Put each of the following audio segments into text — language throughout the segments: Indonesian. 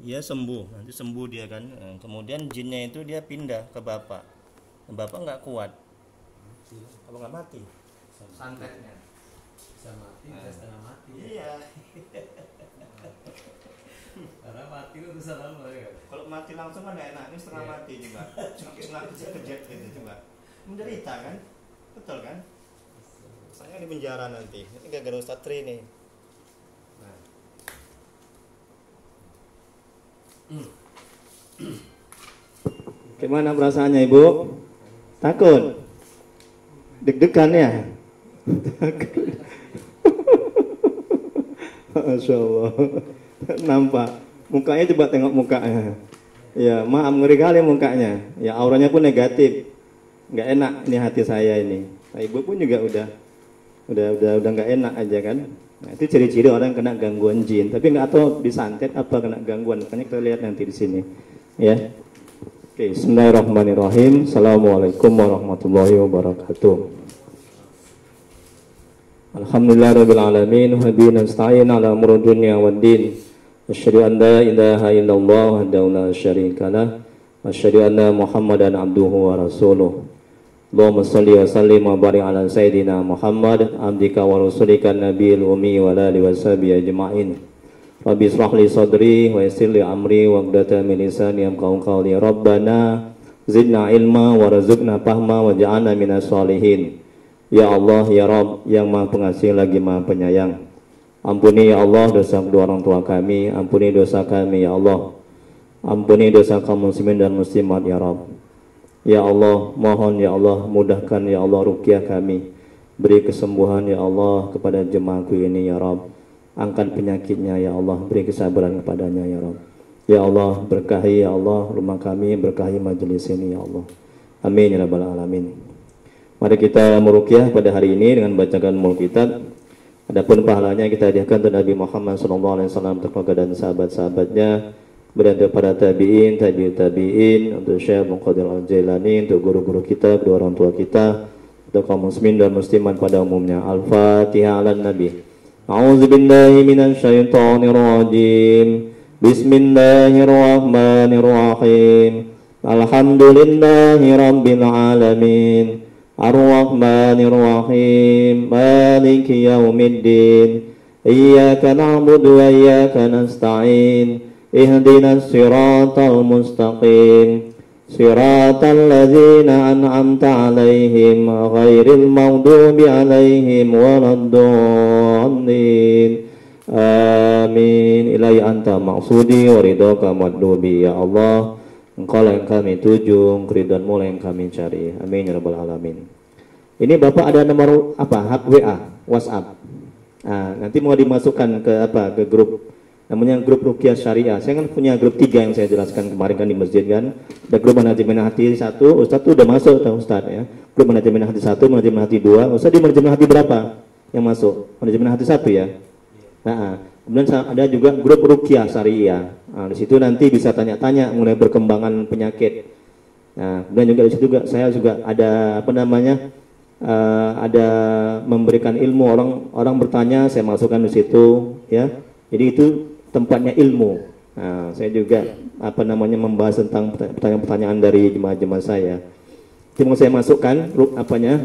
Ya sembuh, nanti sembuh dia kan. Kemudian jinnya itu dia pindah ke bapak. Bapak nggak kuat. Apa nggak mati? Santetnya. Bisa mati, bisa setengah mati. Iya. Karena mati itu urusan Allah ya. Kalau mati langsung kan nggak enak. Ini setengah mati juga. Nggak kejat-kejat gitu coba. Menderita kan? Betul kan? Saya di penjara nanti. Ini gara-gara Ustadz Tri nih. Nah. Gimana perasaannya Ibu? Takut? Deg-degan ya? Masya Allah. Nampak mukanya, coba tengok mukanya. Ya maaf, ngeri kali mukanya. Ya auranya pun negatif. Nggak enak ini hati saya ini. Nah, Ibu pun juga udah nggak enak aja kan. Nah, itu ciri-ciri orang yang kena gangguan jin. Tapi nggak tahu disantet apa kena gangguan. Makanya kita lihat nanti di sini. Ya. Oke, bismillahirrahmanirrahim. Assalamualaikum warahmatullahi wabarakatuh. Alhamdulillahirabbil alamin wa bihi nasta'in ala umuri dunya waddin. Asyhadu an la ilaha illallah wahdahu la syarikalah wa asyhadu anna Muhammadan abduhu wa rasuluh. Allahumma shalli wa sallim wa barik ala sayyidina Muhammad abdika wa rasulika nabiyil ummi wa alihi washabihi ajma'in. Rabbi ishrah li sadri wa yassir li amri waqdatan min lisani yafqahu qawli. Rabbana zidna ilma warzuqna fahma waj'alna minas sholihin. Ya Allah, ya Rabb, yang Maha Pengasih lagi Maha Penyayang. Ampuni ya Allah dosa kedua orang tua kami, ampuni dosa kami ya Allah. Ampuni dosa kaum muslimin dan muslimat ya Rabb. Ya Allah, mohon ya Allah, mudahkan ya Allah ruqyah kami. Beri kesembuhan ya Allah kepada jemaahku ini ya Rabb. Angkat penyakitnya ya Allah, beri kesabaran kepadanya ya Rabb. Ya Allah, berkahi ya Allah rumah kami, berkahi majelis ini ya Allah. Amin ya rabbal alamin. Mari kita meruqyah pada hari ini dengan bacakan Mulkitab. Adapun pahalanya kita hadiahkan untuk Nabi Muhammad SAW, keluarga dan sahabat-sahabatnya, berada para tabi'in, tabi'in, untuk Syekh Muqaddir Al-Jailani, untuk guru-guru kita, kedua orang tua kita, untuk kaum muslimin dan muslimat pada umumnya. Al-Fatihah ala Nabi. A'udzubillahi minasyaitonirrajim. Bismillahirrahmanirrahim. Alhamdulillahi rabbil alamin. Ar-Rahmanir-Rahim, Maliki Yaumiddin. Iyyaka na'budu wa iyyaka nasta'in. Ihdinas siratal mustaqim. Siratal ladzina an'amta 'alaihim ghairil maghdubi 'alaihim waladdallin. Amin. Ilahi anta maqsudi wa ridhaka madlubi ya Allah. Engkau yang kami tuju, keridhaanmu yang kami cari. Amin ya rabbal alamin. Ini Bapak ada nomor apa? Hak WA, WhatsApp. Nah, nanti mau dimasukkan ke apa? Ke grup. Namanya grup Ruqyah Syariah. Saya kan punya grup 3 yang saya jelaskan kemarin kan di masjid kan. Ada grup manajemen hati 1, Ustaz tuh udah masuk tahu Ustaz ya. Grup manajemen hati 1, manajemen hati 2. Ustaz di manajemen hati berapa yang masuk? Manajemen hati 1 ya. Nah, kemudian ada juga grup Ruqyah Syariah. Nah, di situ nanti bisa tanya-tanya mengenai perkembangan penyakit. Nah, kemudian juga di situ juga saya juga ada apa namanya? Ada memberikan ilmu, orang bertanya, saya masukkan di situ ya. Jadi itu tempatnya ilmu. Nah, saya juga apa namanya membahas tentang pertanyaan-pertanyaan dari jemaah-jemaah saya. Itu mau saya masukkan grupnya.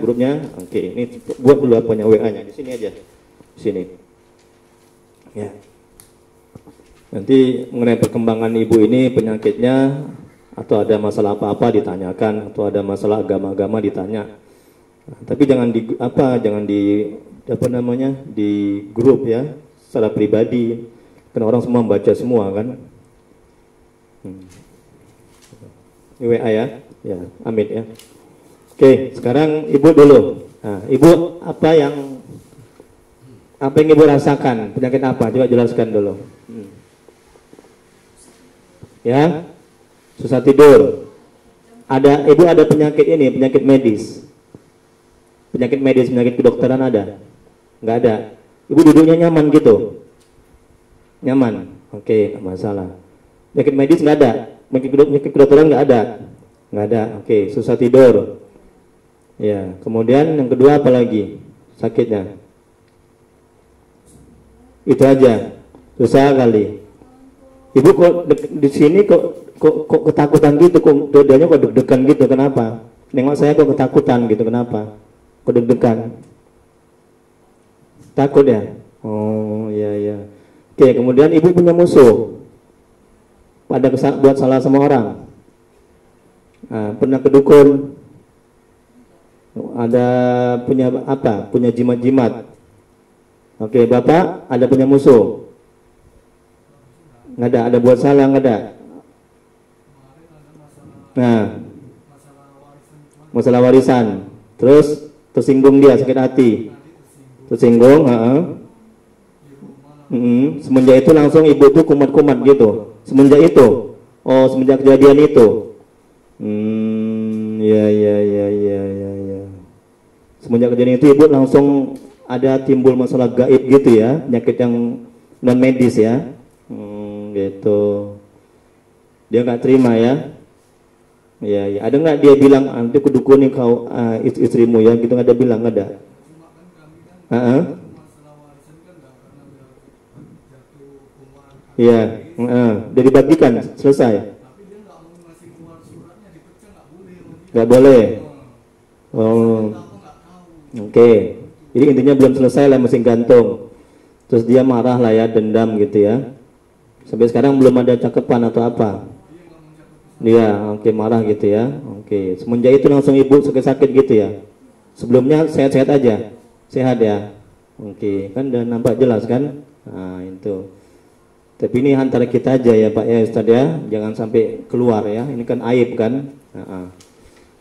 Oke, ini buat dulu apanya WA-nya di sini aja. Di sini. Ya. Nanti mengenai perkembangan ibu ini penyakitnya atau ada masalah apa-apa ditanyakan atau ada masalah agama-agama ditanya. Nah, tapi jangan di grup ya, secara pribadi. Karena orang semua membaca semua kan. Ini WA ya. Ya, amin ya. Oke, sekarang Ibu dulu. Nah, Ibu apa yang Ibu rasakan? Penyakit apa? Coba jelaskan dulu. Ya, susah tidur. Ibu ada penyakit ini, penyakit medis. Penyakit kedokteran ada? Nggak ada. Ibu duduknya nyaman gitu? Nyaman. Oke, nggak masalah. Penyakit medis nggak ada. Penyakit kedokteran nggak ada. Nggak ada. Oke, susah tidur. Ya, kemudian yang kedua apa lagi? Sakitnya? Itu aja. Susah kali. Ibu kok di sini kok ketakutan gitu, kok dadanya kok deg-degan gitu, kenapa? Nengok saya kok ketakutan gitu, kenapa? Kok deg-degan? Takut ya? Oh iya iya. Oke, kemudian ibu punya musuh, pada buat salah sama orang. Nah, pernah ke dukun, ada punya apa? Punya jimat-jimat. Oke, bapak ada punya musuh? Nggak ada buat salah, nggak ada. Nah, masalah warisan, terus tersinggung dia, sakit hati, tersinggung. Semenjak itu langsung ibu tuh kumat-kumat gitu. Semenjak itu, oh semenjak kejadian itu. Ya. Semenjak kejadian itu ibu langsung ada timbul masalah gaib gitu ya, penyakit yang non medis ya. Gitu. Dia nggak terima ya. Ya. Ada nggak dia bilang nanti kudukunin kau istrimu ya? Gitu nggak ada bilang, nggak ada. Iya. Udah dibagikan, selesai. Nggak boleh. Oh. Oke. Jadi intinya belum selesai lah, mesin gantung. Terus dia marah lah ya, dendam gitu ya. Sampai sekarang belum ada cakepan atau apa. Dia oke, marah gitu ya. Oke. Semenjak itu langsung ibu sakit-sakit gitu ya. Sebelumnya sehat-sehat aja. Sehat ya. Oke, kan udah nampak jelas kan? Nah, itu. Tapi ini antara kita aja ya Pak ya Ustaz ya. Jangan sampai keluar ya. Ini kan aib kan?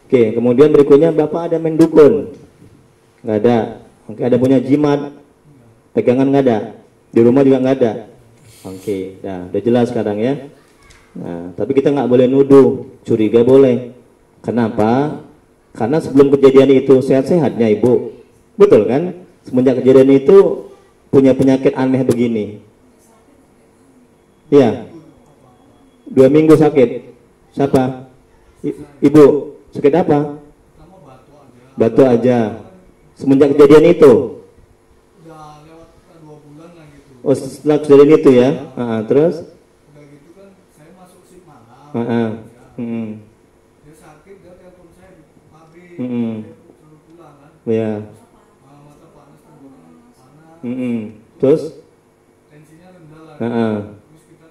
Oke, kemudian berikutnya Bapak ada main dukun? Nggak ada. Oke, ada punya jimat? Pegangan nggak ada? Di rumah juga nggak ada? Oke, udah jelas sekarang ya. Nah, tapi kita nggak boleh nuduh, curiga boleh. Kenapa? Karena sebelum kejadian itu sehat-sehatnya ibu, betul kan? Semenjak kejadian itu punya penyakit aneh begini. Ya, 2 minggu sakit. Siapa? Ibu, sakit apa? Batu aja. Semenjak kejadian itu. Oh, setelah kejadian itu ya. Terus? Udah gitu kan saya masuk shift malam. Dia sakit, dia telepon saya di pabrik. Dia suruh pulang kan. Ya. Mata panas, tenggorokan panas. Terus? Tensinya rendah lah. Terus kita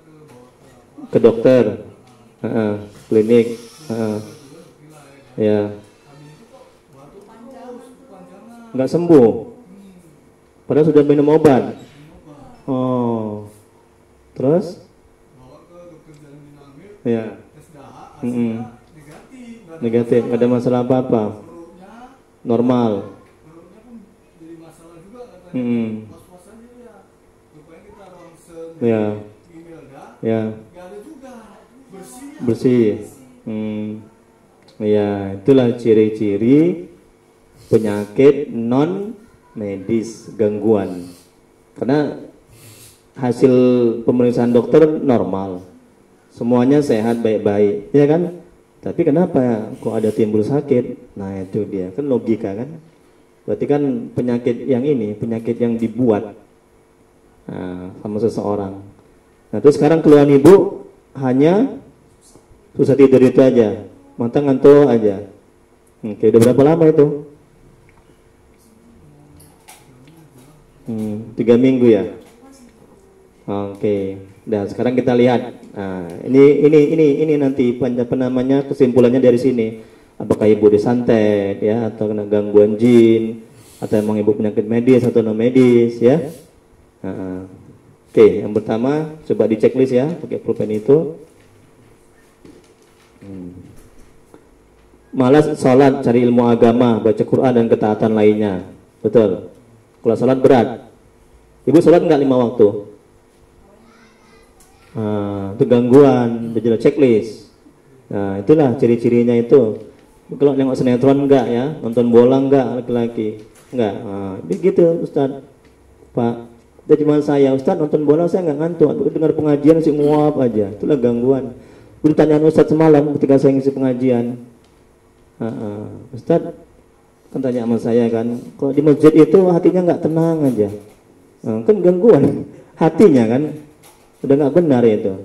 ke dokter. Klinik. Ya. Habis itu kok batu panjangan. Nggak sembuh. Padahal sudah minum obat. Oh. Terus? Bawa ke dokter Jalan Dinamil. Ya. Tes dahak, hasilnya negatif. Negatif, nggak ada masalah apa-apa. Perutnya Normal. pun jadi masalah juga katanya. Was-was aja ya. Rupanya kita ronsen Ya. Imelda. Ya. Nggak ada juga. Bersih. Bersih. Ya, itulah ciri-ciri penyakit non medis, gangguan. Karena hasil pemeriksaan dokter normal, semuanya sehat baik-baik, ya kan? Tapi kenapa kok ada timbul sakit? Nah itu dia, kan logika kan? Berarti kan penyakit yang ini, penyakit yang dibuat sama seseorang. Nah terus sekarang keluhan ibu hanya susah tidur itu aja, mata ngantuk aja. Oke, udah berapa lama itu? 3 minggu ya. Oke, dan sekarang kita lihat. Nah, ini nanti apa namanya kesimpulannya dari sini. Apakah ibu disantet ya, atau kena gangguan jin, atau emang ibu penyakit medis atau non medis ya. Oke, yang pertama coba di checklist ya, pakai pulpen itu. Malas sholat, cari ilmu agama, baca Quran dan ketaatan lainnya. Betul. Kalau sholat berat. Ibu sholat nggak 5 waktu? Itu gangguan, udah jelas checklist. Nah itulah ciri-cirinya itu. Kalau nengok sinetron enggak ya, nonton bola enggak laki-laki, enggak. Begitu Ustaz. Pak, itu cuma saya Ustaz nonton bola saya enggak ngantuk, dengar pengajian sih nguap aja. Itulah gangguan. Udah tanyaan Ustaz semalam ketika saya ngisi pengajian. Ustaz kan tanya sama saya kan, kalau di masjid itu hatinya enggak tenang aja. Kan gangguan hatinya kan. Udah nggak benar itu.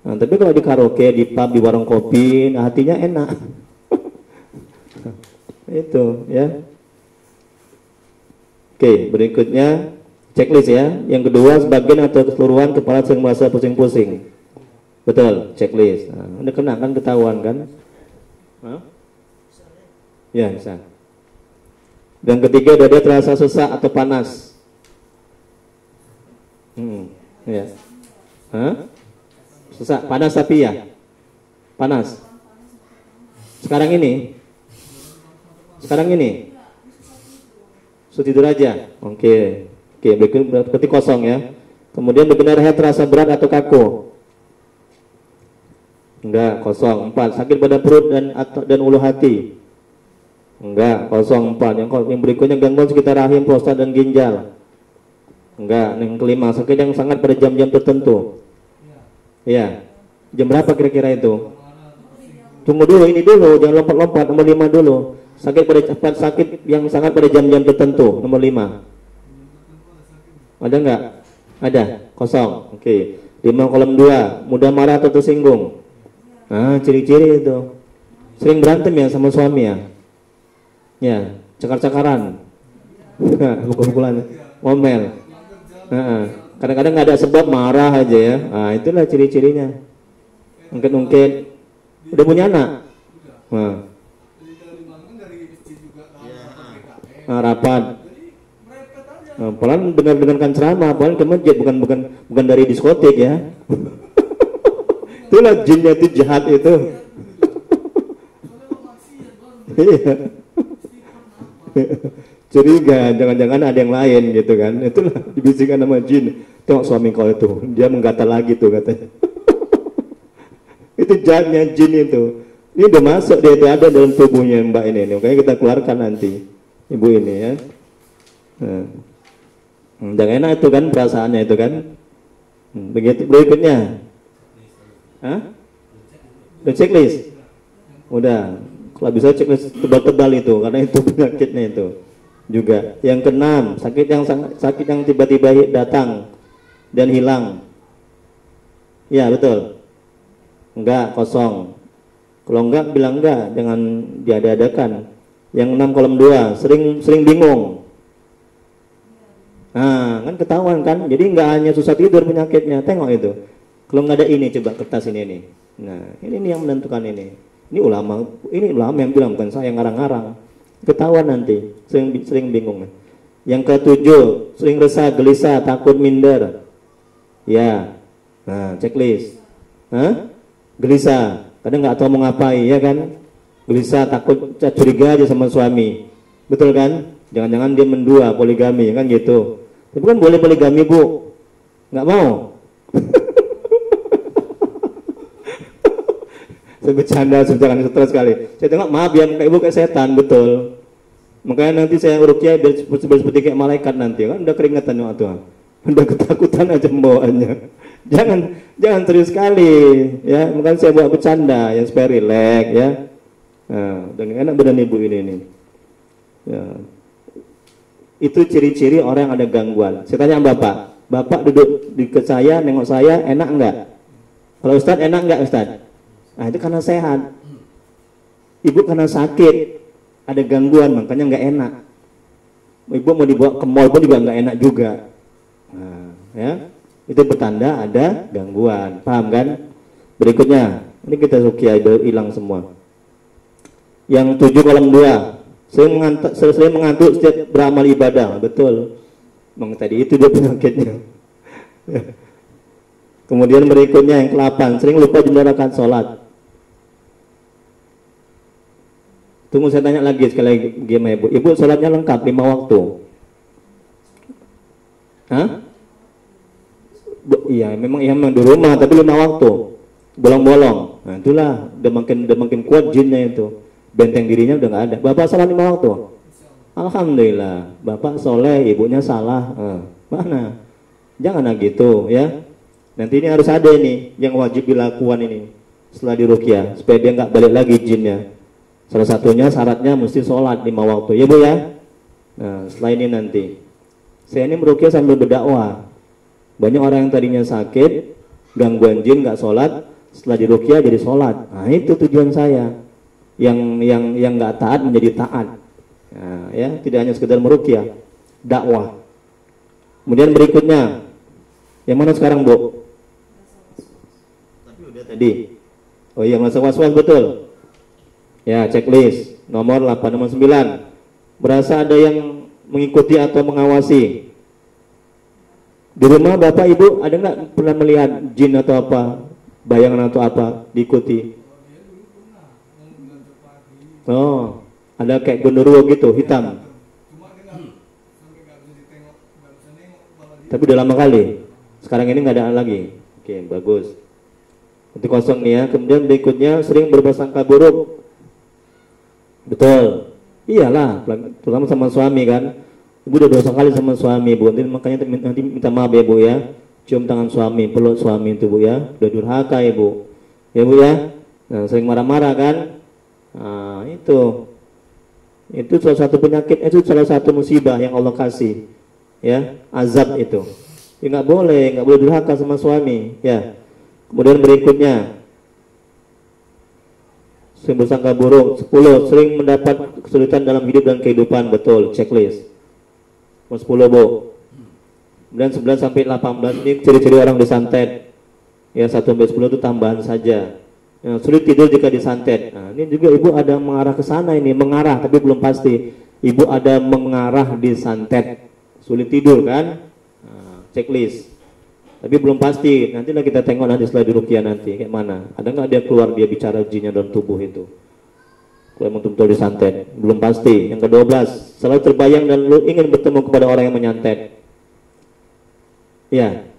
Nah, tapi kalau di karaoke, di pub, di warung kopi, nah hatinya enak. Itu ya. Oke, berikutnya checklist ya. Yang kedua, sebagian atau keseluruhan kepala sering merasa pusing-pusing. Betul, checklist. Nah, udah kena kan, ketahuan kan? Hah? Ya, bisa. Dan ketiga, dada terasa sesak atau panas. Ya. Hah? Sesak, panas tapi ya? Panas. Sekarang ini? Sekarang ini? Tidur aja. Oke. Berarti kosong ya. Kemudian benar head terasa berat atau kaku? Enggak, kosong. 4. Sakit pada perut dan ulu hati? Enggak, kosong. 4. Yang berikutnya gangguan sekitar rahim, prostat dan ginjal? Enggak. Yang kelima, sakit yang sangat pada jam-jam tertentu? Iya. Jam berapa kira-kira itu? Tunggu dulu, ini dulu, jangan lompat-lompat. Nomor 5 dulu. Sakit yang sangat pada jam-jam tertentu. Nomor 5. Ada enggak? Ada. Kosong. Oke. 5 kolom 2. Mudah marah atau tersinggung? Nah, ciri-ciri itu. Sering berantem ya sama suami ya? Ya, cakar-cakaran. Pukul-pukulan. Ngomel. Kadang-kadang nggak ada sebab marah aja ya. Nah, itulah ciri-cirinya. Ungkit-ungkit. Udah punya anak? Nah. Rapat. Pelan dengarkan ceramah, pelan ke masjid, bukan dari diskotik ya. Itulah jinnya itu jahat itu. Curiga, jangan-jangan ada yang lain gitu kan. Itulah dibisikkan sama jin. Tengok suami kau itu, dia menggatal lagi tuh katanya. Itu jahatnya jin itu. Ini udah masuk dia itu, ada dalam tubuhnya mbak ini. Makanya kita keluarkan nanti ibu ini ya. Nah. Jangan enak itu kan perasaannya itu kan. Begitu berikutnya. Hah? Udah checklist? Udah. Kalau bisa checklist tebal-tebal itu karena itu penyakitnya itu. Juga. Yang keenam, sakit yang tiba-tiba datang dan hilang. Ya, betul. Enggak, kosong. Kalau enggak bilang enggak, jangan diada-adakan. Yang 6 kolom 2, sering bingung. Nah, kan ketahuan kan. Jadi enggak hanya susah tidur penyakitnya. Tengok itu. Kalau enggak ada ini, coba kertas ini nih. Nah, ini yang menentukan ini. Ini ulama yang bilang, bukan saya yang ngarang-ngarang. Ketahuan nanti, sering bingung. Yang ke-7, sering resah, gelisah, takut, minder. Ya. Nah, checklist. Hah? Gelisah, kadang nggak tahu mau ngapain ya kan? Gelisah, takut, curiga aja sama suami. Betul kan? Jangan-jangan dia mendua, poligami kan gitu. Tapi kan boleh poligami, Bu. Nggak mau. Saya bercanda stres sekali. Saya tengok, maaf ya, muka ibu kayak setan, betul. Makanya nanti saya uruqyah biar seperti kayak malaikat nanti, kan udah keringetan waktu, udah ketakutan aja membawaannya. Jangan serius sekali, ya. Bukan saya buat bercanda, yang supaya relax, ya. Nah, dan enak badan ibu ini nih. Ya. Itu ciri-ciri orang yang ada gangguan. Saya tanya bapak duduk di ke saya, nengok saya, enak enggak? Kalau Ustaz enak enggak Ustaz? Nah, itu karena sehat. Ibu karena sakit, ada gangguan, makanya enggak enak. Ibu mau dibawa ke mall pun juga enggak enak juga. Nah, ya. Itu pertanda ada gangguan. Paham kan? Berikutnya, ini kita ruqyah hilang semua. Yang 7 kolom 2. Sering mengantuk setiap beramal ibadah. Betul. Memang tadi itu dia penyakitnya. Kemudian berikutnya yang ke-8, sering lupa jumlah rakaat sholat. Tunggu saya tanya lagi sekali lagi gimana ibu. Ibu sholatnya lengkap 5 waktu. Hah? Iya, memang di rumah tapi 5 waktu. Bolong-bolong. Nah, itulah udah makin kuat jinnya itu. Benteng dirinya udah nggak ada. Bapak sholat 5 waktu. Alhamdulillah. Bapak soleh, ibunya salah. Mana? Jangan gitu ya. Nanti ini harus ada ini yang wajib dilakukan ini setelah diruqyah supaya dia nggak balik lagi jinnya. Salah satunya syaratnya mesti sholat 5 waktu ya Bu ya. Nah setelah ini nanti saya ini meruqyah sambil berdakwah. Banyak orang yang tadinya sakit, gangguan jin nggak sholat, setelah diruqyah jadi sholat. Nah itu tujuan saya. Yang nggak taat menjadi taat. Nah, ya tidak hanya sekedar meruqyah, dakwah. Kemudian berikutnya, yang mana sekarang Bu? Tapi udah tadi. Oh iya, masa was-was betul. Ya, checklist nomor 8, nomor 9. Berasa ada yang mengikuti atau mengawasi. Di rumah Bapak Ibu ada nggak pernah melihat jin atau apa, bayangan atau apa diikuti? Oh, ada kayak genderuwo gitu, hitam. Tapi udah lama kali. Sekarang ini nggak ada lagi. Oke, bagus. Itu kosong nih ya. Kemudian berikutnya sering berprasangka buruk. Betul. Iyalah, terutama sama suami kan. Ibu udah dosa kali sama suami, Bu. Makanya nanti minta maaf ya, Bu ya. Cium tangan suami, peluk suami itu, Bu ya. Udah durhaka ya, Bu. Ya, Bu ya. Nah, sering marah-marah kan? Nah, itu salah satu penyakit, itu salah satu musibah yang Allah kasih. Ya, azab itu. Ya nggak boleh durhaka sama suami, ya. Kemudian berikutnya sering bersangka buruk. 10, sering mendapat kesulitan dalam hidup dan kehidupan. Betul, checklist. 10, Bu. Kemudian 11 sampai 18 ini ciri-ciri orang disantet. Ya, 1 sampai 10 itu tambahan saja. Ya, sulit tidur jika disantet. Nah, ini juga Ibu ada mengarah ke sana ini, mengarah tapi belum pasti. Ibu ada mengarah disantet. Sulit tidur kan? Nah, checklist. Tapi belum pasti, nantilah kita tengok nanti setelah diruqyah nanti kayak mana. Ada nggak dia keluar, dia bicara jinnya dalam tubuh itu. Kalau emang betul disantet, belum pasti. Yang ke-12, selalu terbayang dan lu ingin bertemu kepada orang yang menyantet. Ya,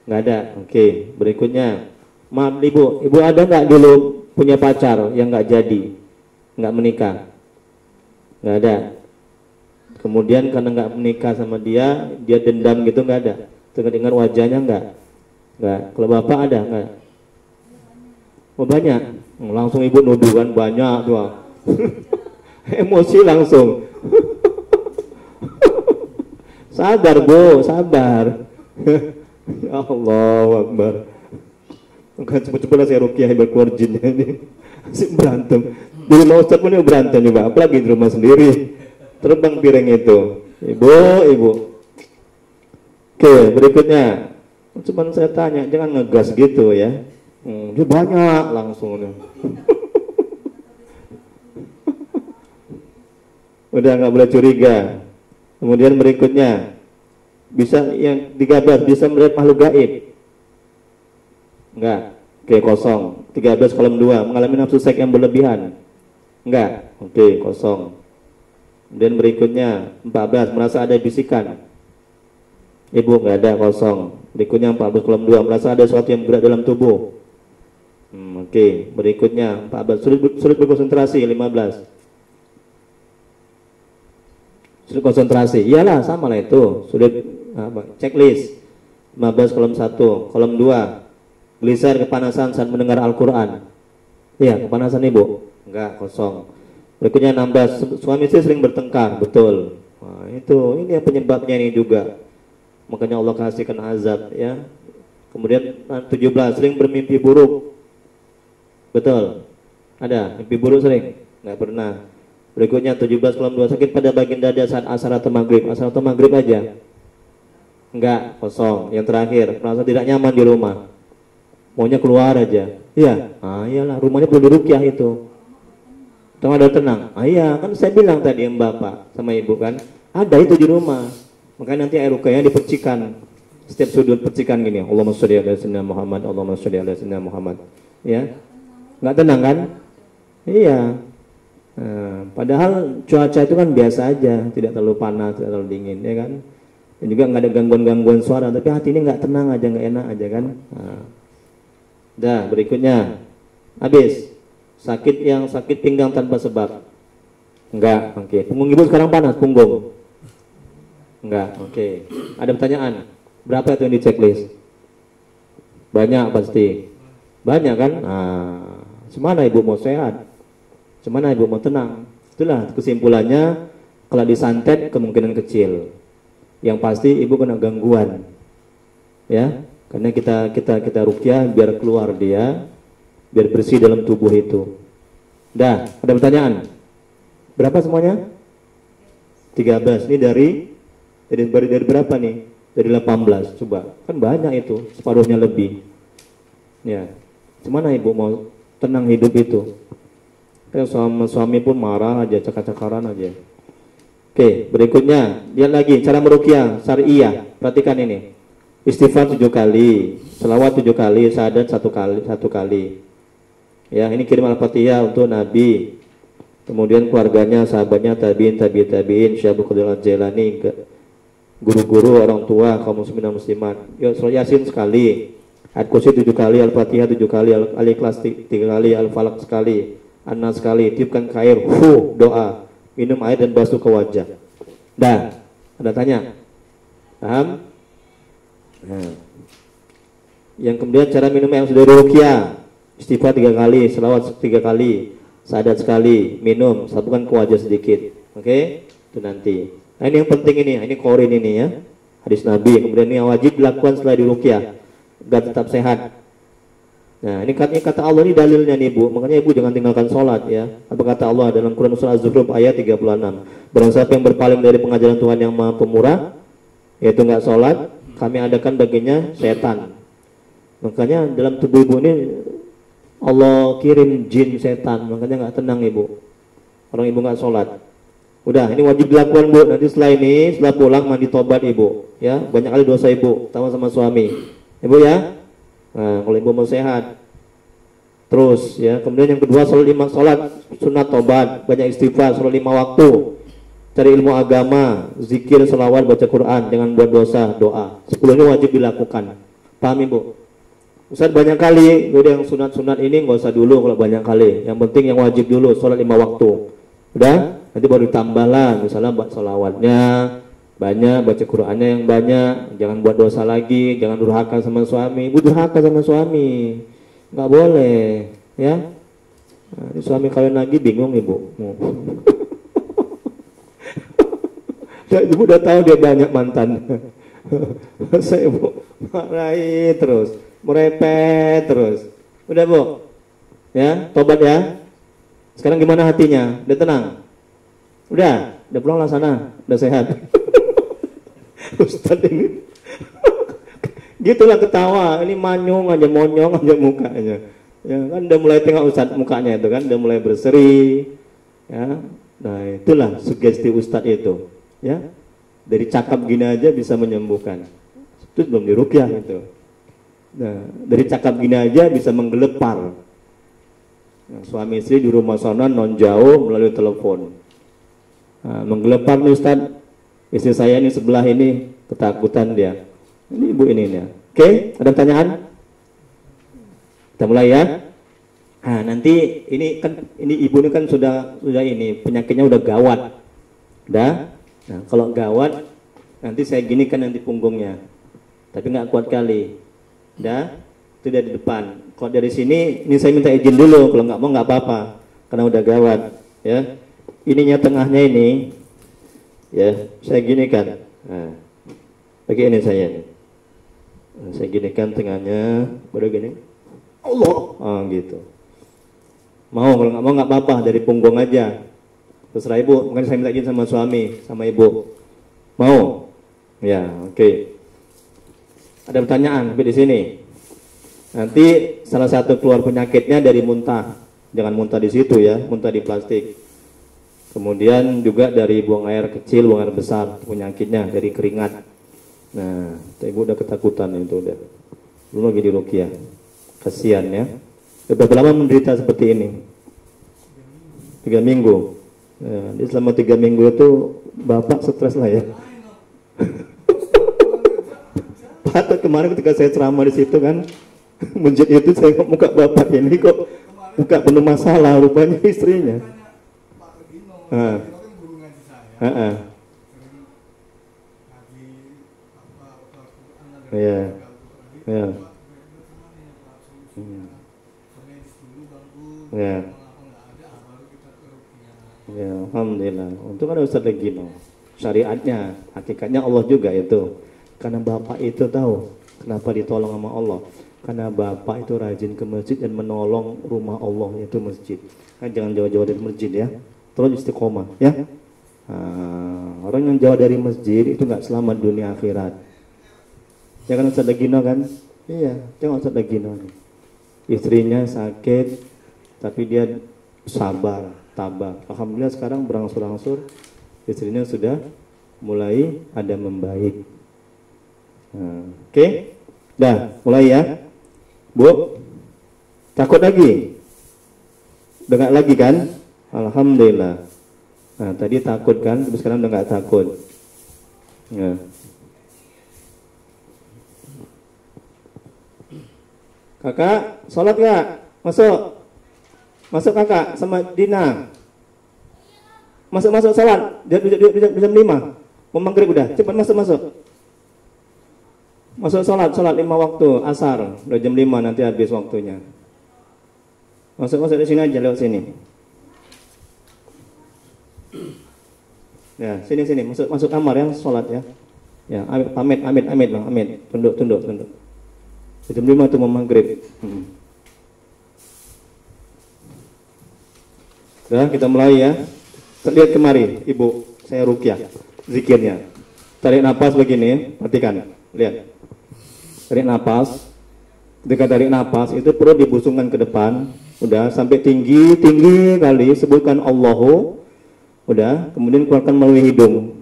nggak ada. Oke, berikutnya, maaf Ibu ada nggak dulu punya pacar yang nggak jadi, nggak menikah? Nggak ada. Kemudian karena nggak menikah sama dia dendam gitu, nggak ada. Dengar wajahnya enggak? Kalau Bapak ada enggak? Oh banyak. Langsung Ibu nuduh kan banyak tuh. Emosi langsung. Sabar Bu, sabar. Ya Allah Akbar. Bukan cepet-cepet saya ruqyah hebat keluar jinnya ini. Asik berantem. Di rumah Ustaz pun berantem juga, apalagi di rumah sendiri. Terbang piring itu. Ibu. Oke, berikutnya. Cuman saya tanya, jangan ngegas gitu ya. Dia banyak langsung. Udah nggak boleh curiga. Kemudian berikutnya, bisa yang 13 bisa melihat makhluk gaib. Enggak. Oke, kosong. 13 kolom 2, mengalami nafsu seks yang berlebihan. Enggak. Oke, kosong. Kemudian berikutnya 14, merasa ada bisikan. Ibu nggak ada, kosong. Berikutnya 14 kolom 2, merasa ada sesuatu yang bergerak dalam tubuh. Oke. Berikutnya 14, sulit berkonsentrasi. 15, sulit konsentrasi. Iyalah, sama lah itu. Sulit checklist. 15 kolom 1, kolom 2, gelisah kepanasan saat mendengar Al-Quran. Iya, kepanasan Ibu? Enggak, kosong. Berikutnya 16, suami istri sering bertengkar. Betul. Nah, ini penyebabnya ini juga. Makanya Allah kasihkan azab ya. Kemudian 17, sering bermimpi buruk. Betul. Ada mimpi buruk sering? Nggak pernah. Berikutnya 17 kolom 2, sakit pada bagian dada saat asar atau maghrib. Asar atau maghrib aja? Enggak, kosong. Yang terakhir, merasa tidak nyaman di rumah, maunya keluar aja. Iya. Iyalah, rumahnya perlu diruqyah itu. Tahu ada tenang. Iya, kan saya bilang tadi yang Bapak sama Ibu kan, ada itu di rumah. Makanya nanti air ruqyahnya dipercikan. Setiap sudut percikan gini. Allahumma sholli ala sayyidina Muhammad, Allahumma sholli ala sayyidina Muhammad. Ya. Enggak tenang kan? Iya. Padahal cuaca itu kan biasa aja, tidak terlalu panas, tidak terlalu dingin, ya kan? Dan juga nggak ada gangguan-gangguan suara, tapi hati ini nggak tenang aja, nggak enak aja kan? Dah, berikutnya, habis. Sakit pinggang tanpa sebab. Enggak, oke. Punggung Ibu sekarang panas, punggung. Enggak, oke. Ada pertanyaan? Berapa itu yang di checklist? Banyak pasti. Banyak kan? Semana Ibu mau sehat? Semana Ibu mau tenang? Itulah kesimpulannya. Kalau disantet kemungkinan kecil. Yang pasti Ibu kena gangguan. Ya, karena kita ruqyah biar keluar dia. biar bersih dalam tubuh itu. Dah, ada pertanyaan? Berapa semuanya? 13. Ini dari berapa nih? Dari 18. Coba, kan banyak itu, separuhnya lebih. Ya, gimana ibu mau tenang hidup itu? Suami pun marah aja, cakar-cakaran aja. Oke, berikutnya lihat lagi cara meruqyah syariah. Perhatikan ini. Istighfar 7 kali, selawat 7 kali, syahadat 1 kali. Ya, ini kirim Al-Fatihah untuk Nabi. Kemudian keluarganya, sahabatnya, tabiin, Syekh Abdul Qadir Al-Jailani, guru-guru, orang tua, kaum muslimin dan muslimat. Yuk, surah Yasin sekali, Ayat Kursi 7 kali, Al-Fatihah 7 kali, Al-Ikhlas 3 kali, Al-Falaq sekali, An-Nas sekali, tiupkan ke air, doa, minum air dan basuh ke wajah. Dah, ada tanya? Paham? Nah. Yang kemudian cara minum yang sudah diruqyah, istighfar 3 kali, selawat 3 kali, syahadat sekali, minum, sapukan ke wajah sedikit. Oke? Itu nanti. Nah, ini yang penting ini korin ini ya. Hadis Nabi. Kemudian ini yang wajib dilakukan setelah diruqyah agar tetap sehat. Nah, ini kata Allah, ini dalilnya nih Bu. Makanya Ibu jangan tinggalkan sholat ya. Apa kata Allah dalam Quran surah Az-Zukhruf ayat 36. Barang siapa yang berpaling dari pengajaran Tuhan yang Maha Pemurah, yaitu enggak sholat, kami adakan baginya setan. Makanya dalam tubuh Ibu ini Allah kirim jin setan, makanya nggak tenang Ibu. Orang Ibu nggak sholat. Udah, ini wajib dilakukan Bu. Nanti setelah pulang mandi tobat Ibu. Ya, banyak kali dosa Ibu, sama suami. Ibu ya. Nah, kalau Ibu mau sehat. Terus ya, kemudian yang kedua sholat sunat tobat, banyak istighfar, sholat 5 waktu. Cari ilmu agama, zikir, selawat, baca Quran, jangan buat dosa, doa. 10 ini wajib dilakukan. Paham Ibu? Ustaz banyak kali, udah yang sunat-sunat ini nggak usah dulu kalau banyak kali. Yang penting yang wajib dulu, sholat 5 waktu. Udah? Nanti baru ditambah lah, misalnya buat sholawatnya banyak, baca Qurannya yang banyak, jangan buat dosa lagi, jangan durhaka sama suami. Ibu durhaka sama suami, nggak boleh, ya. Nah, ini suami kalian lagi bingung Ibu. Ibu udah tahu dia banyak mantan. Saya Ibu marahi terus, merepet terus. Udah Bu, ya, tobat ya. Sekarang gimana hatinya? Udah tenang? Udah pulang lah sana, udah sehat. Ustadz ini gitulah ketawa, ini monyong aja mukanya. Ya kan udah mulai tengok Ustadz mukanya itu kan, udah mulai berseri. Ya, nah itulah sugesti Ustadz itu. Ya, dari cakap gini aja bisa menyembuhkan. Itu belum diruqyah itu. Nah, dari cakap gini aja bisa menggelepar. Nah, suami istri di rumah sana non jauh melalui telepon. Nah, menggelepar nih Ustaz, istri saya ini sebelah ini ketakutan dia. Ini ibu ini ya. Oke, ada pertanyaan? Kita mulai ya. Nah, nanti ini ibu ini kan sudah ini penyakitnya udah gawat. Udah. Nah, kalau gawat nanti saya gini kan nanti punggungnya. Tapi nggak kuat kali. Udah. Itu dari depan. Kalau dari sini ini saya minta izin dulu, kalau nggak mau nggak apa-apa karena udah gawat ya. Ininya tengahnya ini ya, saya gini kan. Nah, pakai ini saya nih. Nah, saya ginikan tengahnya, baru gini. Allah, gitu. Mau kalau nggak mau nggak apa-apa, dari punggung aja. Terserah Ibu, mungkin saya minta izin sama suami, sama Ibu. Mau? Ya, oke. Ada pertanyaan di sini. Nanti salah satu keluar penyakitnya dari muntah. Jangan muntah di situ ya, muntah di plastik. Kemudian juga dari buang air kecil, buang air besar, penyakitnya dari keringat. Nah, Ibu udah ketakutan itu udah. Belum lagi di ruqyah. Kasihan ya. Berapa lama menderita seperti ini? 3 minggu. Ya, di selama 3 minggu itu Bapak stres lah ya. Patut kemarin ketika saya ceramah di situ kan, masjid itu saya muka Bapak ini kok muka penuh masalah, rupanya istrinya. Kan guru ngaji saya. Iya. Iya. Ya. Ya, alhamdulillah. Untuk ada Ustaz Legino. Syariatnya, hakikatnya Allah juga itu. Karena Bapak itu tahu Kenapa ditolong sama Allah? Karena bapak itu rajin ke masjid dan menolong rumah Allah, yaitu masjid. Kan jangan jauh-jauh dari masjid ya. Terus istiqomah ya. Orang yang jauh dari masjid itu nggak selamat dunia akhirat. Jangan Ustaz Gino kan? Iya, jangan Ustaz Gino. Istrinya sakit, tapi dia sabar, tabah. Alhamdulillah sekarang berangsur-angsur istrinya sudah mulai ada membaik. Oke. Dah, mulai ya. Bu, takut lagi? Udah nggak lagi kan? Alhamdulillah. Nah, tadi takut kan, tapi sekarang udah nggak takut. Nah. Kakak, sholat nggak? Masuk. Masuk kakak sama Dina. Masuk sholat. Jam 5. Mau maghrib udah. Cepat masuk. Masuk sholat 5 waktu asar. Udah jam 5 nanti habis waktunya. Masuk di sini aja, lewat sini. Ya, sini masuk kamar ya, sholat ya. Ya, amit bang, amit. Tunduk. Jam 5 tuh mau maghrib. Udah, kita mulai ya. Lihat kemari, ibu, saya ruqyah. Zikirnya. Tarik nafas begini, perhatikan. Lihat. Tarik nafas. Ketika tarik nafas itu perlu dibusungkan ke depan. Udah sampai tinggi kali sebutkan Allahu. Udah, kemudian keluarkan melalui hidung.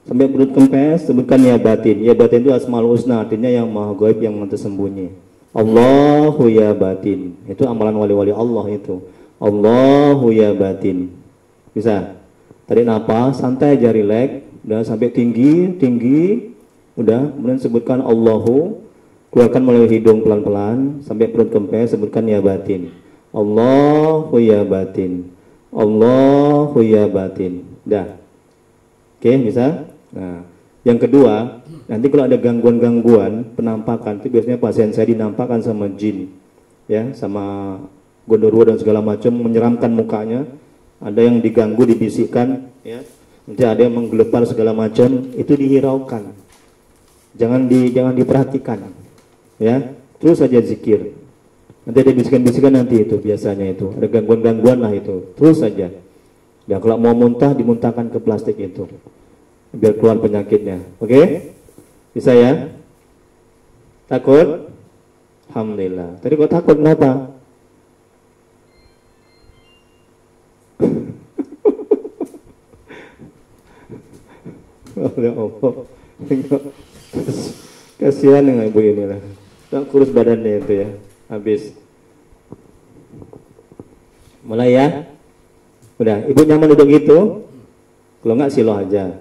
Sampai perut kempes sebutkan ya batin. Ya batin itu Asmaul Husna, artinya yang maha gaib, yang maha tersembunyi. Allahu ya batin. Itu amalan wali-wali Allah itu. Allahu ya batin. Bisa. Tarik nafas, santai aja, relax. Udah sampai tinggi. Udah, kemudian sebutkan Allahu. Keluarkan melalui hidung pelan-pelan sampai perut kempes, sebutkan ya batin. Allahu ya batin. Allahu ya batin. Dah. Oke, bisa? Nah, yang kedua, nanti kalau ada gangguan-gangguan penampakan, itu biasanya pasien saya dinampakkan sama jin. Ya, sama gondorwo dan segala macam, menyeramkan mukanya. Ada yang diganggu, dibisikkan, ya. Nanti ada yang menggelepar segala macam, itu dihiraukan. Jangan diperhatikan. Ya, terus saja zikir. Nanti ada bisikan-bisikan nanti itu biasanya itu. Ada gangguan-gangguan lah itu. Terus saja. Ya, kalau mau muntah dimuntahkan ke plastik itu. Biar keluar penyakitnya. Oke? Bisa ya? Takut? Alhamdulillah. Tadi kok takut kenapa? Oh, ya Allah. Kasihan dengan ibu ini lah. Tak kurus badannya itu ya. Habis. Mulai ya. Udah, ibu nyaman duduk gitu. Kalau enggak siloh aja.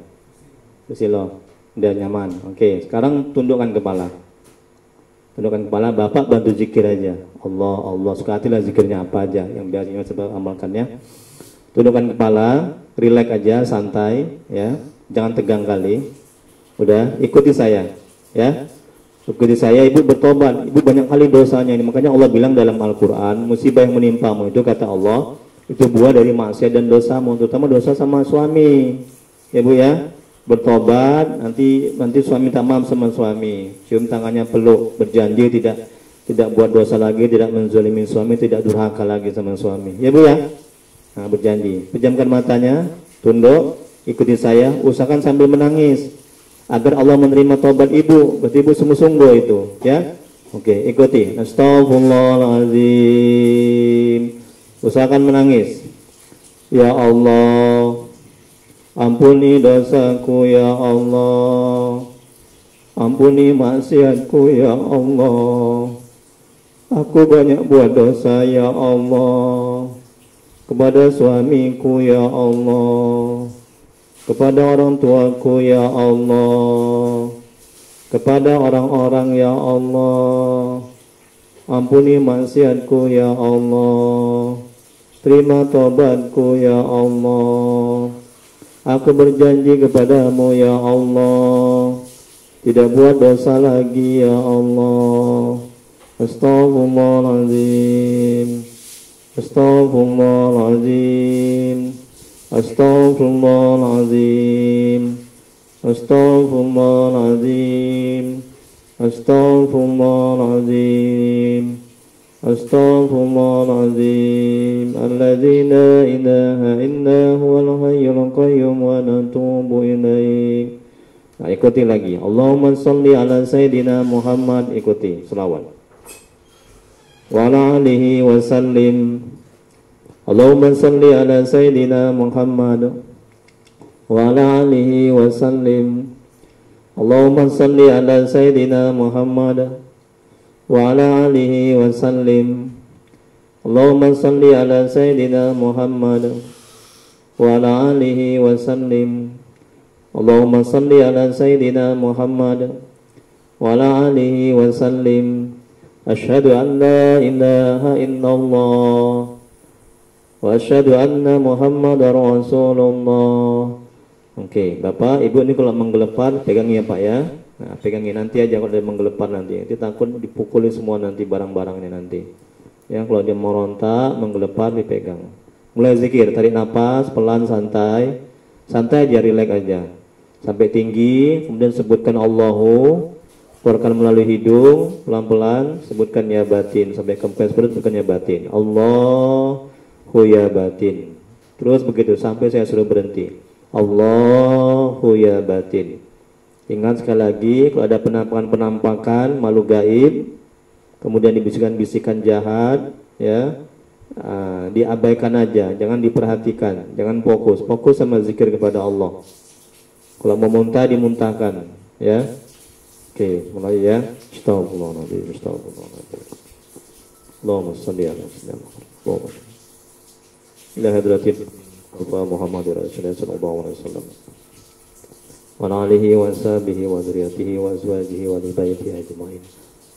Siloh. Udah nyaman. Oke, sekarang tundukkan kepala. Tundukkan kepala, Bapak bantu zikir aja. Allah, suka hatilah zikirnya apa aja yang biasanya sebab amalkannya. Tundukkan kepala, relax aja, santai ya. Jangan tegang kali. Udah, ikuti saya ya. Ikuti saya, ibu bertobat. Ibu banyak kali dosanya ini. Makanya Allah bilang dalam Al-Quran, musibah yang menimpamu itu kata Allah, itu buah dari maksiat dan dosamu, terutama dosa sama suami. Ya bu ya, bertobat. Nanti suami minta maaf sama suami. Cium tangannya, peluk, berjanji tidak buat dosa lagi, tidak menzalimi suami, tidak durhaka lagi sama suami. Ya bu ya. Nah, berjanji. Pejamkan matanya, tunduk, ikuti saya. Usahakan sambil menangis. Agar Allah menerima taubat ibu, berarti ibu sungguh-sungguh itu, ya. Oke, ikuti. Astaghfirullahaladzim. Usahakan menangis. Ya Allah, ampuni dosaku ya Allah. Ampuni maksiatku ya Allah. Aku banyak buat dosa ya Allah. Kepada suamiku ya Allah. Kepada orang tuaku ya Allah, kepada orang-orang ya Allah, ampuni maksiatku ya Allah, terima tobatku ya Allah. Aku berjanji kepadamu ya Allah, tidak buat dosa lagi ya Allah. Astaghfirullahaladzim, astaghfirullahaladzim. Astaghfirullahaladzim, astaghfirullahaladzim, Astaghfirullahaladzim. Astaghfirullahaladzim. Alladzi la ilaha illa huwal hayyul qayyum wa natubu ilaih. Nah, ikuti lagi. Allahumma shalli ala Sayyidina Muhammad. Ikuti selawat. Wa ala alihi wa sallim. Allahumma shalli ala Sayyidina Muhammad. Wa ala alihi wa sallim. Allahumma shalli ala Sayyidina Muhammad. Wa ala alihi wa sallim. Allahumma shalli ala Sayyidina Muhammad. Wa ala alihi wa sallim. Allahumma salli ala Sayyidina Muhammad wa ala alihi wa sallim. Asyhadu an la ilaha illallah wa asyhadu anna Muhammadar Rasulullah. Oke, Bapak, Ibu ini kalau menggelepar pegang ya Pak ya. Nah, pegangin nanti aja kalau dia menggelepar nanti. Nanti takut dipukulin semua nanti barang-barangnya nanti. Ya, kalau dia merontak, menggelepar dipegang. Mulai zikir, tarik nafas pelan santai. Santai aja, rileks aja. Sampai tinggi, kemudian sebutkan Allahu, keluarkan melalui hidung, pelan-pelan, sebutkan ya batin, sampai kempes perut, sebutkan ya batin. Allahu ya batin. Terus begitu, sampai saya suruh berhenti. Allahu ya batin. Ingat sekali lagi, kalau ada penampakan-penampakan, malu gaib, kemudian bisikan-bisikan jahat, ya, diabaikan aja, jangan diperhatikan, jangan fokus, fokus sama zikir kepada Allah. Kalau mau muntah dimuntahkan, ya. Oke, mulai ya. Astagfirullahaladzim, astagfirullahaladzim. Allahumma shalli ala sayyidina Muhammad. Ila hadratin Muhammadur Rasulullah sallallahu alaihi wasallam. Wa ala alihi wa sahbihi wa dzurriyyatihi wa azwajihi wa li baitihi ajmain.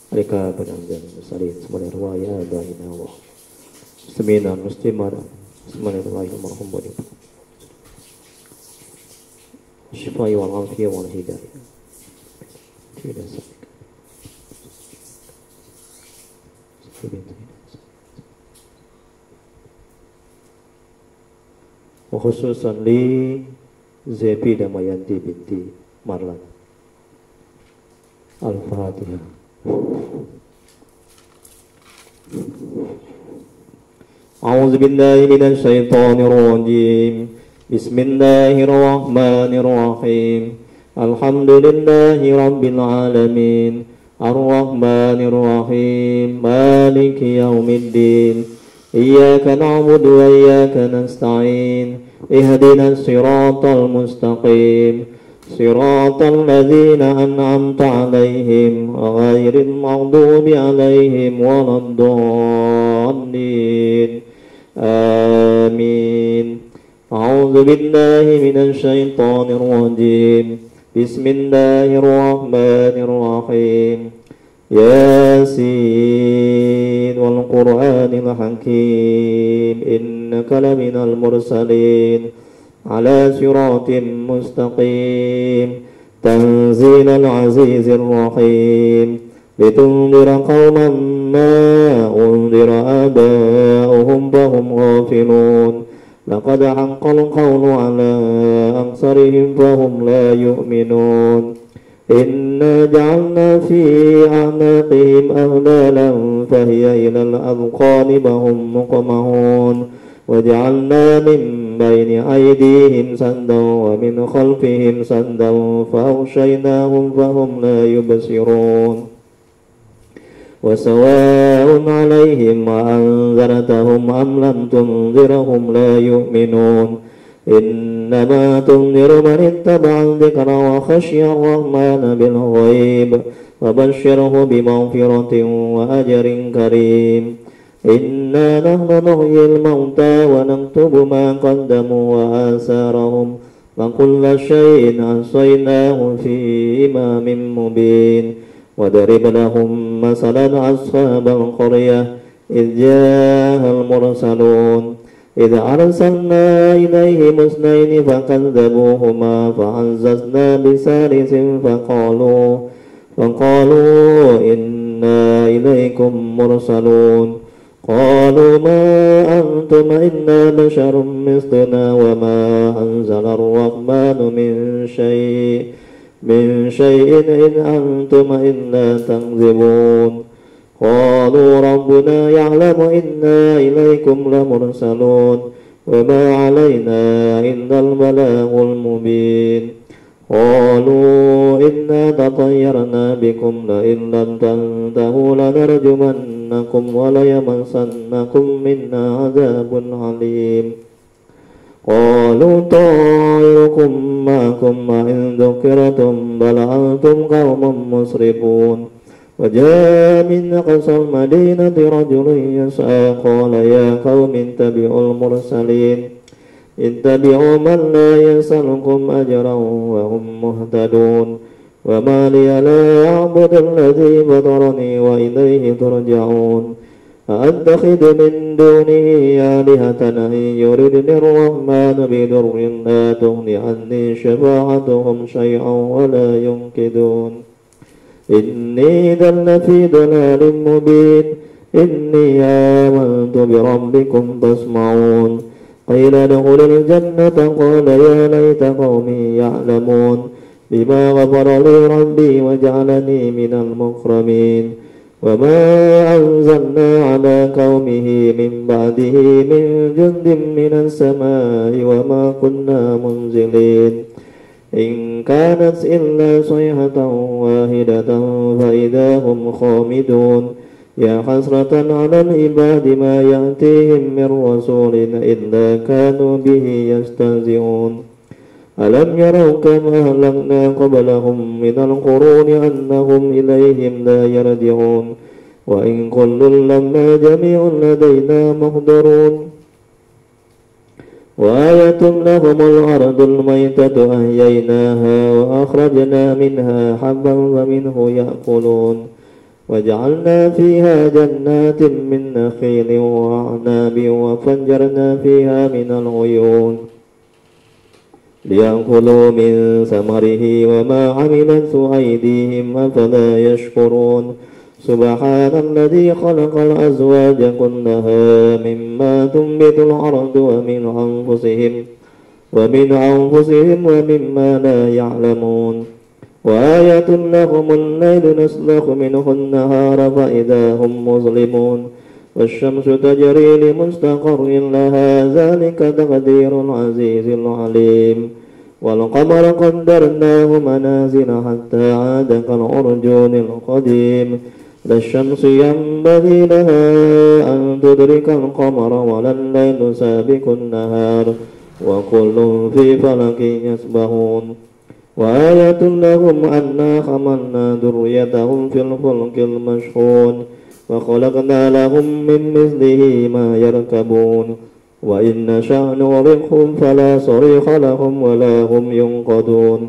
Alika panjang salih semuanya riwayat baina wa muslimin muslimat. Bismillahirrahmanirrahim. Syifai wal afiyah wal hidayah. Tidak sakit. Khususan li Zepi Damayanti binti Marlan. Al-Fatihah. A'udzu billahi minasy syaithanir rajim. Bismillahirrahmanirrahim. Alhamdulillahi rabbil alamin. Ar-Rahmanir-Rahim. Maliki yaumiddin. Iyyaka na'budu wa iyyaka nasta'in. Ihdinas siratal mustaqim. Siratal ladzina an'amta 'alaihim ghairil maghdubi 'alaihim waladdallin. Amin. A'udzu billahi minasy syaithanir rajim. Bismillahirrahmanirrahim. Yasin wal Qur'anil Hakim. Innaka laminal mursalin ala siratim mustaqim. Tanzilal azizir rahim. Litundira qauman ma undira aba'uhum fahum ghafilun. Laqad haqqal qawlu ala aksarihim fahum la yu'minun. Inna ja'alna fi a'naqihim aghlalan fahiya ilal adqani bahum muqmahun. Wa ja'alna min bayni aydihim sandan wa min khalfihim sandan fa aghshaynahum fahum la yubsirun. Wa sawa'un 'alaihim wa anzartahum am lam tunzirhum la yu'minun. Innama tunziru man ittaba'a dzikra wa khashiya ar-rahmana bil ghaib wa basyirhu bi maghfiratin wa ajrin karim. Inna nahnu nuhyil mauta wa naktubu ma qaddamu wa asarahum wa kulla syai'in ahsaynahu fi imamin mubin. وَضَرِبْ لَهُمْ مَثَلًا أَصْحَابَ الْقَرْيَةِ إِذْ جَاءَهَا الْمُرْسَلُونَ إِذْ أَرْسَلْنَا إِلَيْهِمُ اثْنَيْنِ فَكَذَّبُوهُمَا فَعَزَّزْنَا بِثَالِثٍ فَقَالُوا إِنَّا إِلَيْكُمْ مُرْسَلُونَ قَالُوا مَا أَنْتُمْ إِلَّا بَشَرٌ مِثْلُنَا وَمَا أَنزَلَ الرَّحْمَنُ مِنْ شَيْءٍ من شيء إن أنتم إلا تكذبون قالوا ربنا يعلم إنا إليكم لمرسلون وما علينا إلا البلاغ المبين قالوا إنا تطيرنا بكم لئن لم تنتهوا لنرجمنكم وليمسنكم منا عذاب عليم قالوا طائركم معكم وإن ذكرتم بل أنتم قوم مسرفون وجاء من أقصى المدينة رجل يسعى قال يا قوم اتبعوا المرسلين اتبعوا من لا يسألكم أجرا وهم مهتدون وما لي لا أعبد الذي فطرني وإليه ترجعون أأتخذ من دونه آلهة إن يردني الرحمن بضر لا تغن عني شفاعتهم شيئا ولا ينقذون إني إذا لفي ضلال مبين إني آمنت بربكم فاسمعون قيل ادخل الجنة قال يا ليت قومي يعلمون بما غفر لي ربي وجعلني من المكرمين وما أنزلنا على قومه من بعده من جند من السماء وما كنا منزلين إن كانت إلا صيحة واحدة فإذا هم خامدون يا حسرة على العباد ما يأتيهم من رسول إلا كانوا به يستهزئون ألم يروا كم أهلكنا قبلهم من القرون أنهم إليهم لا يرجعون وإن كل لما جميع لدينا محضرون وآية لهم الأرض الميتة أحييناها وأخرجنا منها حبا فمنه يأكلون وجعلنا فيها جنات من نخيل وأعناب وفجرنا فيها من العيون ليأكلوا من ثمره وما عملت أيديهم أفلا يشكرون سبحان الذي خلق الأزواج كلها مما تنبت الأرض ومن أنفسهم ومما لا يعلمون وآية لهم الليل نسلخ منه النهار فإذا هم مظلمون والشمس تجري لمستقر لها ذلك تقدير العزيز العليم والقمر قدرناه منازل حتى عاد كالعرجون القديم لا الشمس ينبغي لها أن تدرك القمر ولا الليل سابق النهار وكل في فلك يسبحون وآية لهم أنا حملنا ذريتهم في الفلك المشحون وخلقنا لهم من مثله ما يركبون وإن نشأ نغرقهم فلا صريخ لهم ولا هم ينقذون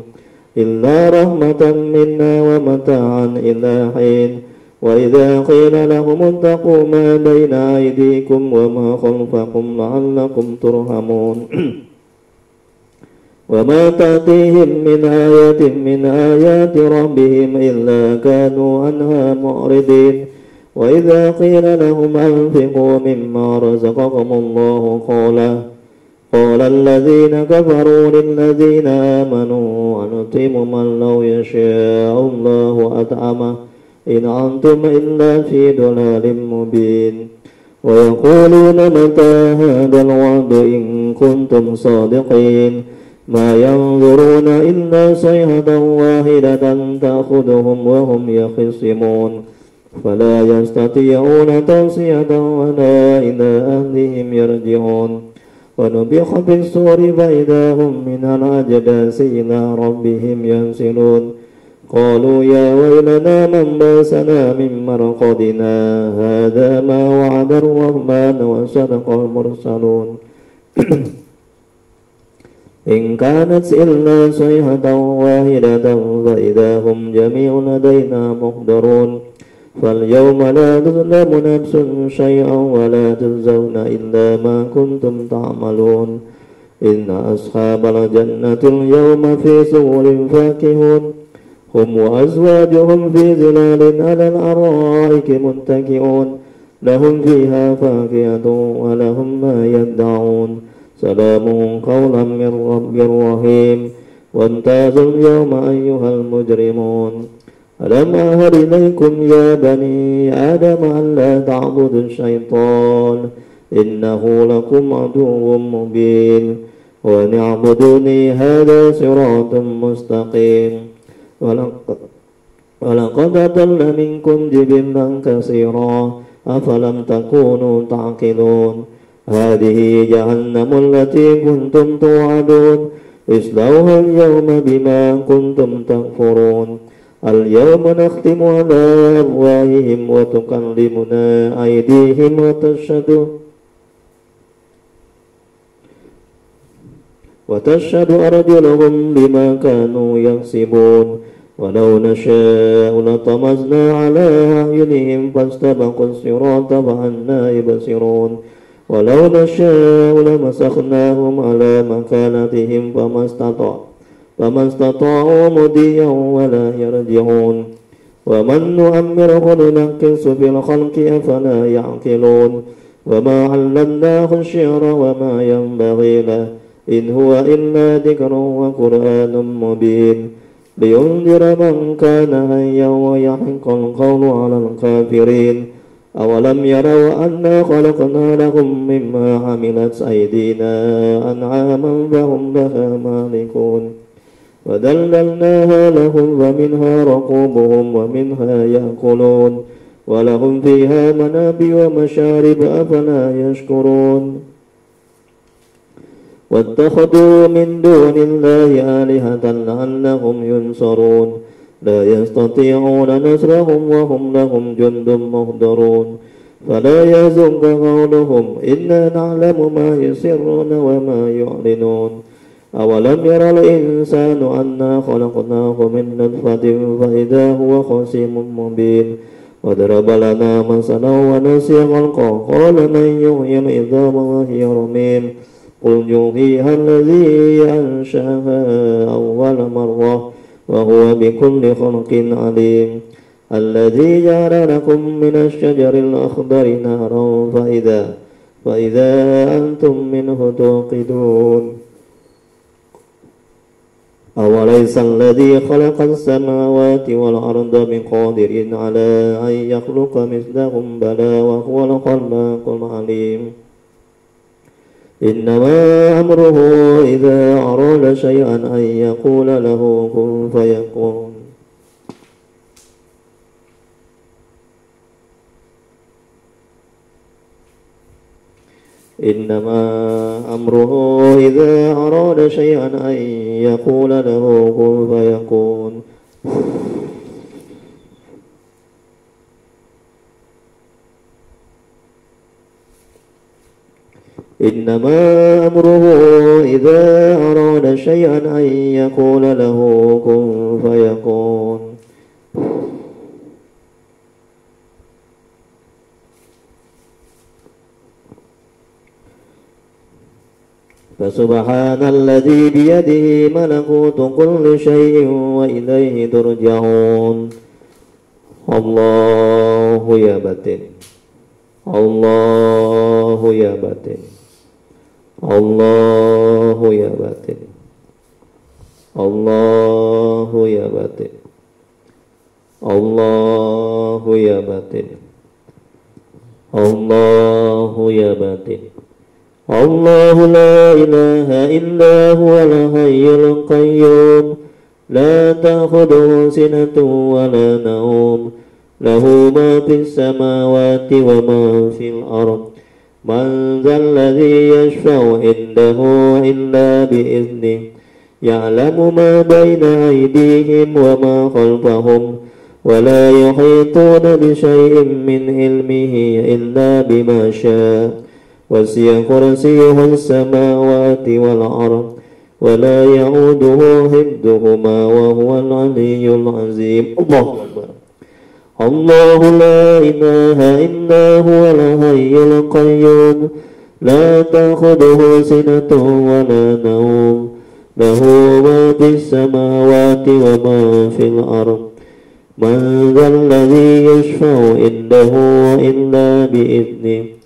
إلا رحمة منا ومتاعا إلى حين وإذا قيل لهم اتقوا ما بين أيديكم وما خلفكم لعلكم ترحمون وما تأتيهم من آية من آيات ربهم إلا كانوا عنها معرضين وإذا قيل لهم أنفقوا مما رزقكم الله قال الذين كفروا للذين آمنوا أنطعم من لو يشاء الله أطعمه إن أنتم إلا في ضلال مبين ويقولون متى هذا الوعد إن كنتم صادقين ما ينظرون إلا صيحة واحدة تأخذهم وهم يخصمون فلا يستطيعون توصية ولا إلى أهلهم يرجعون ونبخ في الصور فإذا هم من الأجداث إلى ربهم ينسلون قالوا يا ويلنا من باسنا من مرقدنا هذا ما وعد الرحمن وصدق المرسلون إن كانت إلا صيحة واحدة فإذا هم جميع لدينا محضرون فاليوم لا تظلم نفس شيئا ولا تجزون إلا ما كنتم تعملون إن أصحاب الجنة اليوم في سرر فاكهون هم وأزواجهم في ظلال على الأرائك متكئون لهم فيها فاكهة ولهم ما يدعون سلام قولا من رب رحيم وامتازوا اليوم أيها المجرمون ألم أعهد إليكم يا بني آدم ألا تعبدوا الشيطان إنه لكم عدو مبين وأن اعبدوني هذا صراط مستقيم ولقد أضل منكم جبلا كثيرا أفلم تكونوا تعقلون هذه جهنم التي كنتم توعدون اصلوها اليوم بما كنتم تكفرون اليوم نختم على أفواههم وتكلمنا أيديهم وتشهد أرجلهم بما كانوا يكسبون ولو نشاء لطمسنا على أعينهم فاستبقوا الصراط فأنى يبصرون ولو نشاء لمسخناهم على مكانتهم فما استطاعوا مضيا ولا يرجعون ومن نؤمره ننكس في الخلق أفلا يعقلون وما علمناه الشعر وما ينبغي له إن هو إلا ذكر وقرآن مبين لينذر من كان حيا ويحق القول على الكافرين أولم يروا أنا خلقنا لهم مما عملت أيدينا أنعاما فهم لها مالكون وذللناها لهم ومنها ركوبهم ومنها يأكلون ولهم فيها منابع ومشارب أفلا يشكرون واتخذوا من دون الله آلهة لعلهم ينصرون لا يستطيعون نصرهم وهم لهم جند مهدرون فلا يحزنك قولهم إنا نعلم ما يسرون وما يعلنون أولم ير الإنسان أنا خلقناه من نطفة فإذا هو خصيم مبين وضرب لنا مثلا ونسي خلقه قال من يحيي العظام وهي رميم قل يحييها الذي أنشأها أول مرة وهو بكل خلق عليم الذي جعل لكم من الشجر الأخضر نارا فإذا أنتم منه توقدون أوليس الذي خلق السماوات والأرض بقادر على أن يخلق مثلهم بلى وهو الخلاق العليم إنما أمره إذا أراد شيئا أن يقول له كن فيكون إنما أمره إذا أراد شيئا أن يقول له كن فيكون إنما أمره إذا أراد شيئا أن يقول له كن فيكون فسبحان الذي بيده ملكوت كل شيء وإليه ترجعون الله يا batin الله يا batin الله يا batin الله يا batin الله يا batin الله يا batin الله لا إله إلا هو الحي القيوم لا تأخذه سنة ولا نوم له ما في السماوات وما في الأرض من ذا الذي يشفع عنده إلا بإذنه يعلم ما بين أيديهم وما خلفهم ولا يحيطون بشيء من علمه إلا بما شاء وسع كرسيه السماوات والأرض ولا يعوده حفظهما وهو العلي العظيم الله أكبر الله لا إله إلا هو الحي القيوم لا تأخذه سنة ولا نوم له ما في السماوات وما في الأرض من ذا الذي يشفع عنده إلا بإذنه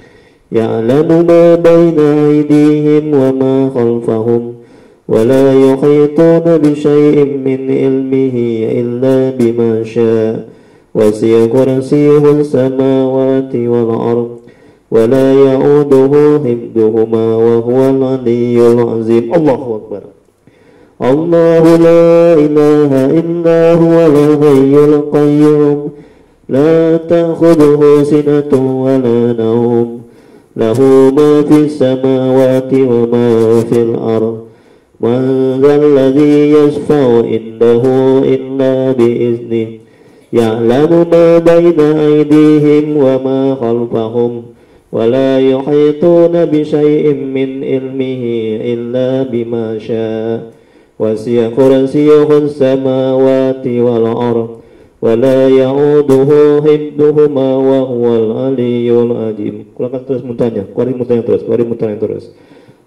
يعلم ما بين أيديهم وما خلفهم ولا يحيطون بشيء من علمه إلا بما شاء وسع كرسيه السماوات والأرض ولا يؤوده حفظهما وهو العلي العظيم. الله أكبر. الله لا إله إلا هو الحي القيوم لا تأخذه سنة ولا نوم له ما في السماوات وما في الأرض من ذا الذي يشفع عنده إلا بإذنه يعلم ما بين أيديهم وما خلفهم ولا يحيطون بشيء من علمه إلا بما شاء وسع كرسيه السماوات والأرض ولا يؤوده حفظهما وهو العلي العظيم. Kurangkan terus muntahnya, kuari muntahnya terus.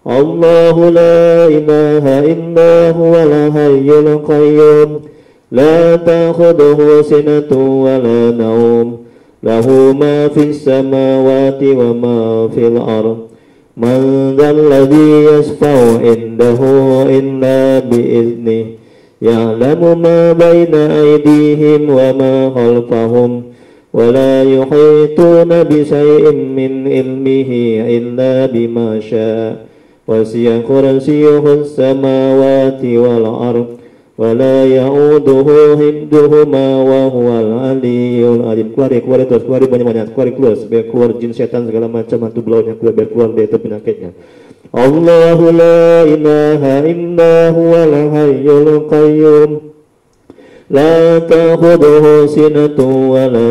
Allahu la ilaha illa huwal hayyul qayyum la ta'khudhuhu sinatun wa la nawm lahu ma fis samawati wa ma fil ardh man dhal ladzi yashfa'u indahu illa bi'iznihi ya'lamu ma baina aydihim wa ma khalfahum wa la yuhituna bi shay'in min ilmihi illa bima syaa wasi'a kursiyyuhu as-samawati wal ardh wa la ya'uduhu hifdhuhuma wa huwal aliyyul azim. Keluar terus, keluar banyak-banyak, keluar biar keluar jin setan segala macam hantu belaunya keluar, biar keluar dari itu penyakitnya. Allahu la ilaha illa huwal hayyul qayyum la ta'khudhuhu sinatun wa la